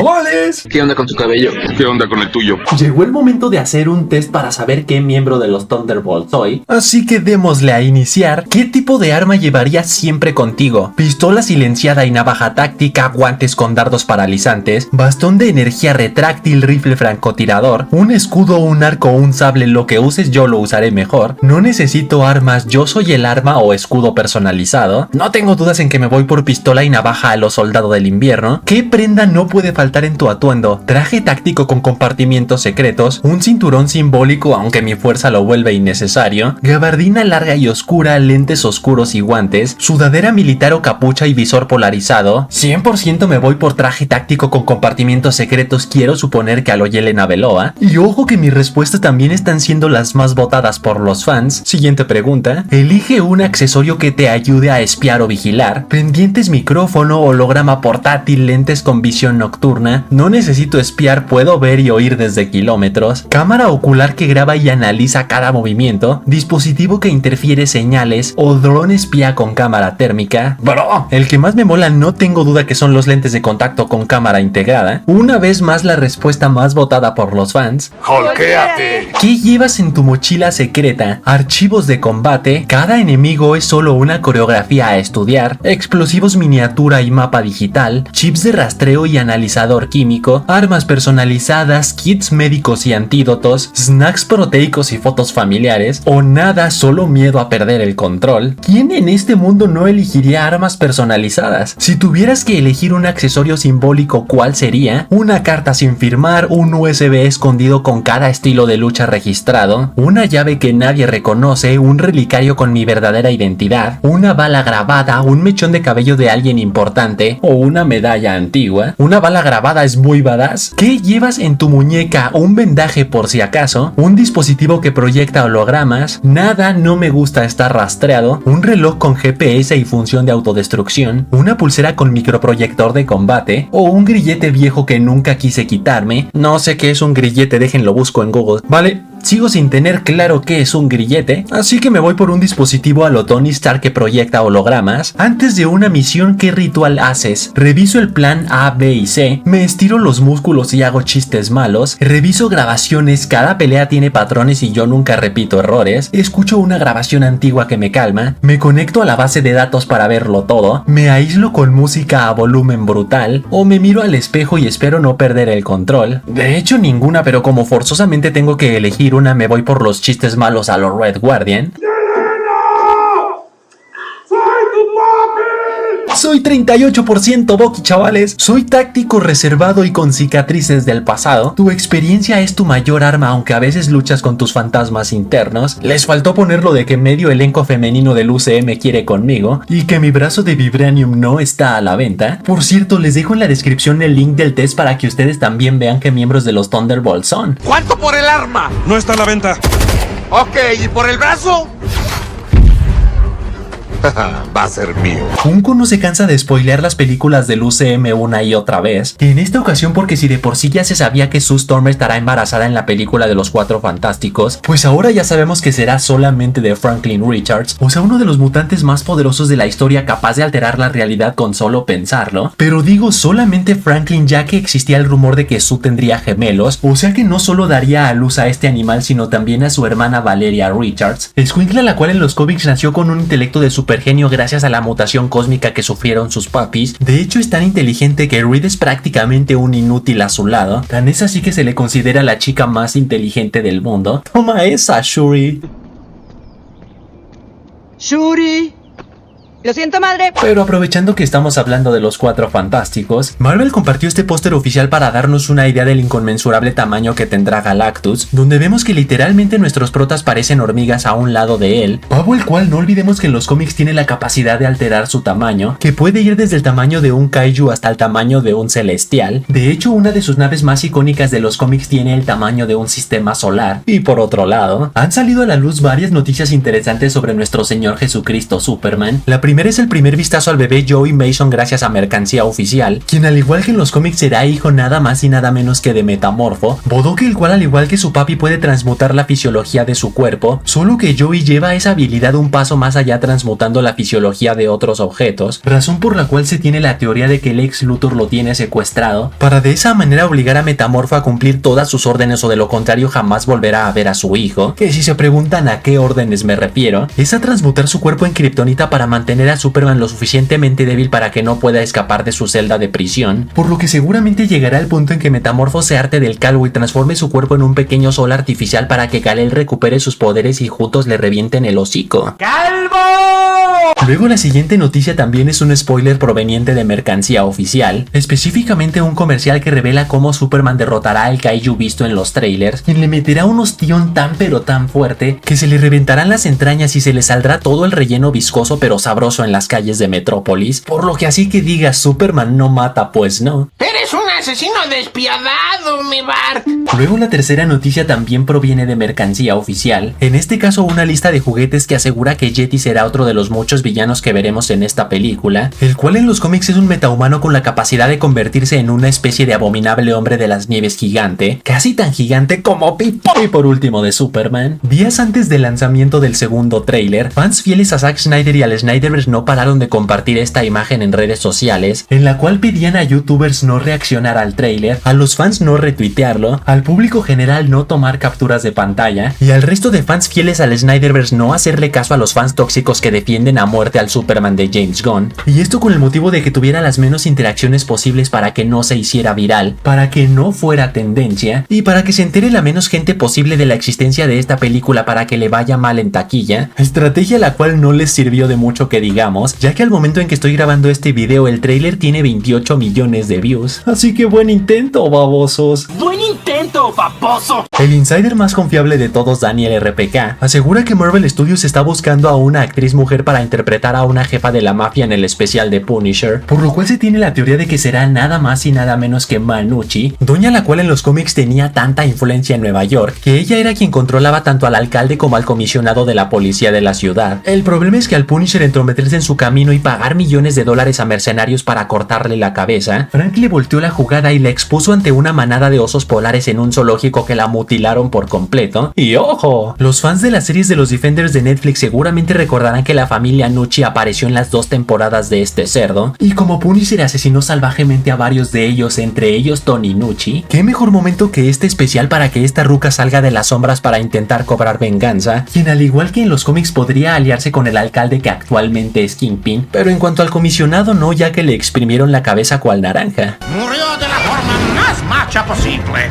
¡Ovales! ¿Qué onda con tu cabello? ¿Qué onda con el tuyo? Llegó el momento de hacer un test para saber qué miembro de los Thunderbolts soy, así que démosle a iniciar. ¿Qué tipo de arma llevarías siempre contigo? Pistola silenciada y navaja táctica, guantes con dardos paralizantes, bastón de energía retráctil, rifle francotirador, un escudo, un arco o un sable. Lo que uses yo lo usaré mejor. No necesito armas, yo soy el arma o escudo personalizado. No tengo dudas en que me voy por pistola y navaja a los soldados del invierno. ¿Qué prenda no puede faltar en tu atuendo? Traje táctico con compartimientos secretos, un cinturón simbólico aunque mi fuerza lo vuelve innecesario, gabardina larga y oscura, lentes oscuros y guantes, sudadera militar o capucha y visor polarizado. 100% me voy por traje táctico con compartimientos secretos, quiero suponer que a lo Yelena Belova. Y ojo que mis respuestas también están siendo las más votadas por los fans. Siguiente pregunta. Elige un accesorio que te ayude a espiar o vigilar. Pendientes, micrófono, holograma portátil, lentes con visión nocturna. No necesito espiar, puedo ver y oír desde kilómetros. Cámara ocular que graba y analiza cada movimiento. Dispositivo que interfiere señales o dron espía con cámara térmica. Bro, el que más me mola no tengo duda que son los lentes de contacto con cámara integrada. Una vez más la respuesta más votada por los fans. ¡Holquéate! ¿Qué llevas en tu mochila secreta? Archivos de combate, cada enemigo es solo una coreografía a estudiar, explosivos miniatura y mapa digital, chips de rastreo y analizador químico, armas personalizadas, kits médicos y antídotos, snacks proteicos y fotos familiares, o nada, solo miedo a perder el control. ¿Quién en este mundo no elegiría armas personalizadas? Si tuvieras que elegir un accesorio simbólico, ¿cuál sería? Una carta sin firmar, un USB escondido con cada estilo de lucha registrado, una llave que nadie reconoce, un relicario con mi verdadera identidad, una bala grabada, un mechón de cabello de alguien importante o una medalla antigua. Una bala grabada es muy badass. ¿Qué llevas en tu muñeca? Un vendaje por si acaso, un dispositivo que proyecta hologramas, nada, no me gusta estar rastreado, un reloj con GPS y función de autodestrucción, una pulsera con microproyector de combate o un grillete viejo que nunca quise quitarme. No sé qué es un grillete, déjenlo busco en Google. Vale, sigo sin tener claro qué es un grillete, así que me voy por un dispositivo a lo Tony Stark que proyecta hologramas. Antes de una misión, ¿qué ritual haces? Reviso el plan A, B y C, me estiro los músculos y hago chistes malos, reviso grabaciones, cada pelea tiene patrones y yo nunca repito errores, escucho una grabación antigua que me calma, me conecto a la base de datos para verlo todo, me aíslo con música a volumen brutal, o me miro al espejo y espero no perder el control. De hecho ninguna, pero como forzosamente tengo que elegir una, me voy por los chistes malos a los Red Guardian. Soy 38% Bucky, chavales. Soy táctico, reservado y con cicatrices del pasado. Tu experiencia es tu mayor arma, aunque a veces luchas con tus fantasmas internos. Les faltó ponerlo de que medio elenco femenino del UCM quiere conmigo y que mi brazo de Vibranium no está a la venta. Por cierto, les dejo en la descripción el link del test para que ustedes también vean qué miembros de los Thunderbolts son. ¿Cuánto por el arma? No está a la venta. Ok, ¿y por el brazo? Va a ser mío. Funko no se cansa de spoilear las películas del UCM una y otra vez. En esta ocasión, porque si de por sí ya se sabía que Sue Storm estará embarazada en la película de los Cuatro Fantásticos, pues ahora ya sabemos que será solamente de Franklin Richards, o sea, uno de los mutantes más poderosos de la historia, capaz de alterar la realidad con solo pensarlo. Pero digo solamente Franklin, ya que existía el rumor de que Sue tendría gemelos, o sea que no solo daría a luz a este animal, sino también a su hermana Valeria Richards, escuincla la cual en los cómics nació con un intelecto de supergenio gracias a la mutación cósmica que sufrieron sus papis. De hecho es tan inteligente que Reed es prácticamente un inútil a su lado. Tan es así que se le considera la chica más inteligente del mundo. Toma esa, Shuri. Shuri. Lo siento, madre. Pero aprovechando que estamos hablando de los Cuatro Fantásticos, Marvel compartió este póster oficial para darnos una idea del inconmensurable tamaño que tendrá Galactus, donde vemos que literalmente nuestros protas parecen hormigas a un lado de él, pavo el cual no olvidemos que en los cómics tiene la capacidad de alterar su tamaño, que puede ir desde el tamaño de un kaiju hasta el tamaño de un celestial. De hecho, una de sus naves más icónicas de los cómics tiene el tamaño de un sistema solar. Y por otro lado, han salido a la luz varias noticias interesantes sobre nuestro Señor Jesucristo Superman. La primera es el primer vistazo al bebé Joey Mason gracias a mercancía oficial, quien al igual que en los cómics será hijo nada más y nada menos que de Metamorfo, Bodoque, el cual al igual que su papi puede transmutar la fisiología de su cuerpo, solo que Joey lleva esa habilidad un paso más allá transmutando la fisiología de otros objetos, razón por la cual se tiene la teoría de que Lex Luthor lo tiene secuestrado, para de esa manera obligar a Metamorfo a cumplir todas sus órdenes o de lo contrario jamás volverá a ver a su hijo, que si se preguntan a qué órdenes me refiero, es a transmutar su cuerpo en kriptonita para mantener a Superman lo suficientemente débil para que no pueda escapar de su celda de prisión, por lo que seguramente llegará el punto en que Metamorfo se harte del calvo y transforme su cuerpo en un pequeño sol artificial para que Kal-El recupere sus poderes y juntos le revienten el hocico. ¡Calvo! Luego la siguiente noticia también es un spoiler proveniente de mercancía oficial, específicamente un comercial que revela cómo Superman derrotará al kaiju visto en los trailers, quien le meterá un ostión tan pero tan fuerte que se le reventarán las entrañas y se le saldrá todo el relleno viscoso pero sabroso en las calles de Metrópolis, por lo que así que digas Superman no mata, pues no. ¡Eres un asesino despiadado, mi Bart! Luego la tercera noticia también proviene de mercancía oficial, en este caso una lista de juguetes que asegura que Yeti será otro de los muchos villanos que veremos en esta película, el cual en los cómics es un metahumano con la capacidad de convertirse en una especie de abominable hombre de las nieves gigante, casi tan gigante como Pipo. Y por último de Superman, días antes del lanzamiento del segundo tráiler, fans fieles a Zack Snyder y al Snyderverse no pararon de compartir esta imagen en redes sociales, en la cual pedían a youtubers no reaccionar al tráiler, a los fans no retuitearlo, al público general no tomar capturas de pantalla y al resto de fans fieles al Snyderverse no hacerle caso a los fans tóxicos que defienden a muerte al Superman de James Gunn, y esto con el motivo de que tuviera las menos interacciones posibles para que no se hiciera viral, para que no fuera tendencia y para que se entere la menos gente posible de la existencia de esta película para que le vaya mal en taquilla, estrategia la cual no les sirvió de mucho que digamos, ya que al momento en que estoy grabando este video el tráiler tiene 28 millones de views, así que buen intento, babosos. ¡Buen intento, baboso! El insider más confiable de todos, Daniel RPK, asegura que Marvel Studios está buscando a una actriz mujer para interpretar a una jefa de la mafia en el especial de Punisher, por lo cual se tiene la teoría de que será nada más y nada menos que Manucci, doña la cual en los cómics tenía tanta influencia en Nueva York, que ella era quien controlaba tanto al alcalde como al comisionado de la policía de la ciudad. El problema es que al Punisher entrometerse en su camino y pagar millones de dólares a mercenarios para cortarle la cabeza, Frank le volteó la jugada y la expuso ante una manada de osos polares en un zoológico que la mutilaron por completo. Y ojo, los fans de las series de los Defenders de Netflix seguramente recordarán que la familia Nucci apareció en las 2 temporadas de este cerdo, y como Punisher asesinó salvajemente a varios de ellos, entre ellos Tony Nucci, qué mejor momento que este especial para que esta ruca salga de las sombras para intentar cobrar venganza, quien al igual que en los cómics podría aliarse con el alcalde que actualmente es Kingpin, pero en cuanto al comisionado no, ya que le exprimieron la cabeza cual naranja. Murió de la forma más macha posible.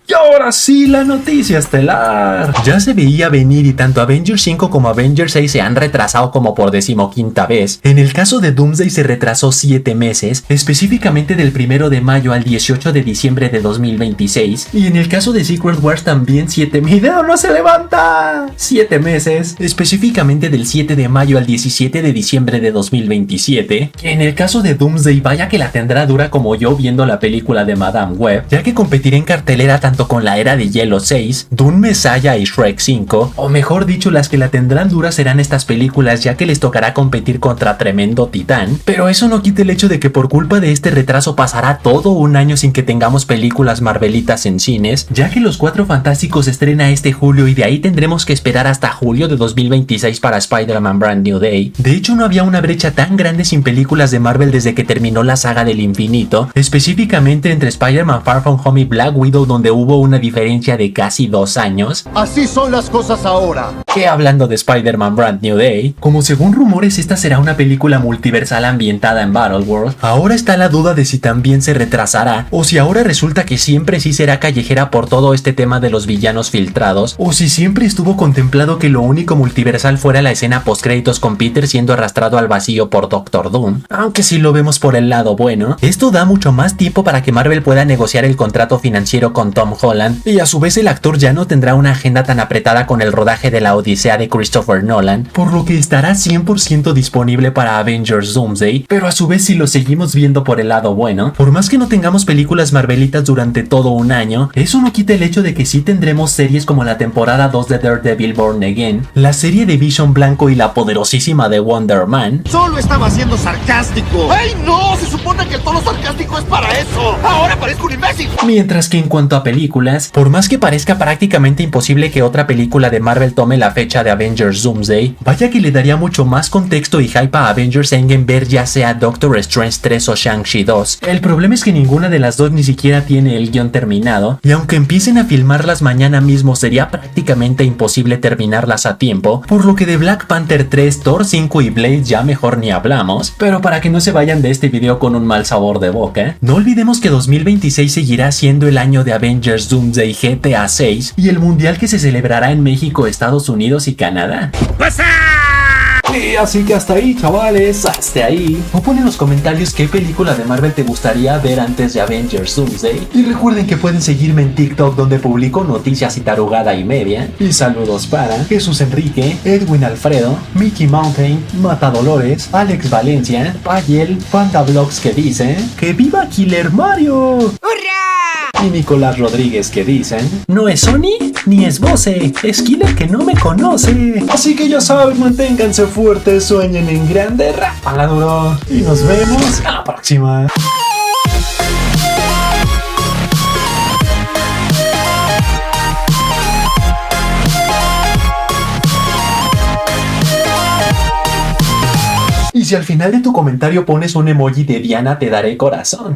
Y ahora sí, la noticia estelar. Ya se veía venir y tanto Avengers 5 como Avengers 6 se han retrasado como por 15ª vez. En el caso de Doomsday se retrasó 7 meses, específicamente del 1 de mayo al 18 de diciembre de 2026. Y en el caso de Secret Wars también 7 meses. ¡Mi dedo no se levanta! 7 meses, específicamente del 7 de mayo al 17 de diciembre de 2027. En el caso de Doomsday, vaya que la tendrá dura como yo viendo la película de Madame Web, ya que competirá en cartelera tanto con la Era de Hielo 6, Dune Messiah y Shrek 5, o mejor dicho, las que la tendrán dura serán estas películas, ya que les tocará competir contra tremendo titán. Pero eso no quita el hecho de que por culpa de este retraso pasará todo un año sin que tengamos películas marvelitas en cines, ya que Los Cuatro Fantásticos se estrena este julio y de ahí tendremos que esperar hasta julio de 2026 para Spider-Man Brand New Day. De hecho, no había una brecha tan grande sin películas de Marvel desde que terminó la saga del infinito, específicamente entre Spider-Man Far From Home y Black Widow, donde hubo una diferencia de casi 2 años. Así son las cosas ahora. Que hablando de Spider-Man Brand New Day, como según rumores esta será una película multiversal ambientada en Battleworld, ahora está la duda de si también se retrasará, o si ahora resulta que siempre sí será callejera por todo este tema de los villanos filtrados, o si siempre estuvo contemplado que lo único multiversal fuera la escena postcréditos con Peter siendo arrastrado al vacío por Doctor Doom. Aunque si lo vemos por el lado bueno, esto da mucho más tiempo para que Marvel pueda negociar el contrato financiero con Tom Tom Holland, y a su vez el actor ya no tendrá una agenda tan apretada con el rodaje de la Odisea de Christopher Nolan, por lo que estará 100% disponible para Avengers Doomsday, pero a su vez si lo seguimos viendo por el lado bueno, por más que no tengamos películas marvelitas durante todo un año, eso no quita el hecho de que sí tendremos series como la temporada 2 de Daredevil Born Again, la serie de Vision Blanco y la poderosísima de Wonder Man. Solo estaba siendo sarcástico. ¡Ay, no! Se supone que el tono sarcástico es para eso. Ahora parezco un imbécil. Mientras que en cuanto a películas, por más que parezca prácticamente imposible que otra película de Marvel tome la fecha de Avengers Doomsday, vaya que le daría mucho más contexto y hype a Avengers Endgame ver ya sea Doctor Strange 3 o Shang-Chi 2. El problema es que ninguna de las dos ni siquiera tiene el guión terminado, y aunque empiecen a filmarlas mañana mismo sería prácticamente imposible terminarlas a tiempo, por lo que de Black Panther 3, Thor 5 y Blade ya mejor ni hablamos, pero para que no se vayan de este video con un mal sabor de boca, no olvidemos que 2026 seguirá siendo el año de Avengers Doomsday, GTA 6 y el mundial que se celebrará en México, Estados Unidos y Canadá. Y así que hasta ahí, chavales, hasta ahí. O pon en los comentarios qué película de Marvel te gustaría ver antes de Avengers Doomsday. Y recuerden que pueden seguirme en TikTok, donde publico noticias y tarugada y media. Y saludos para Jesús Enrique, Edwin Alfredo, Mickey Mountain, Mata Dolores, Alex Valencia, Payel, Panda Vlogs que dice ¡que viva Killer Mario! ¡Hurra! Y Nicolás Rodríguez que dicen no es Sony ni es Bose, es Killer que no me conoce. Así que ya saben, manténganse fuertes, sueñen en grande, rápala duro. Y nos vemos a la próxima. Y si al final de tu comentario pones un emoji de Diana, te daré corazón.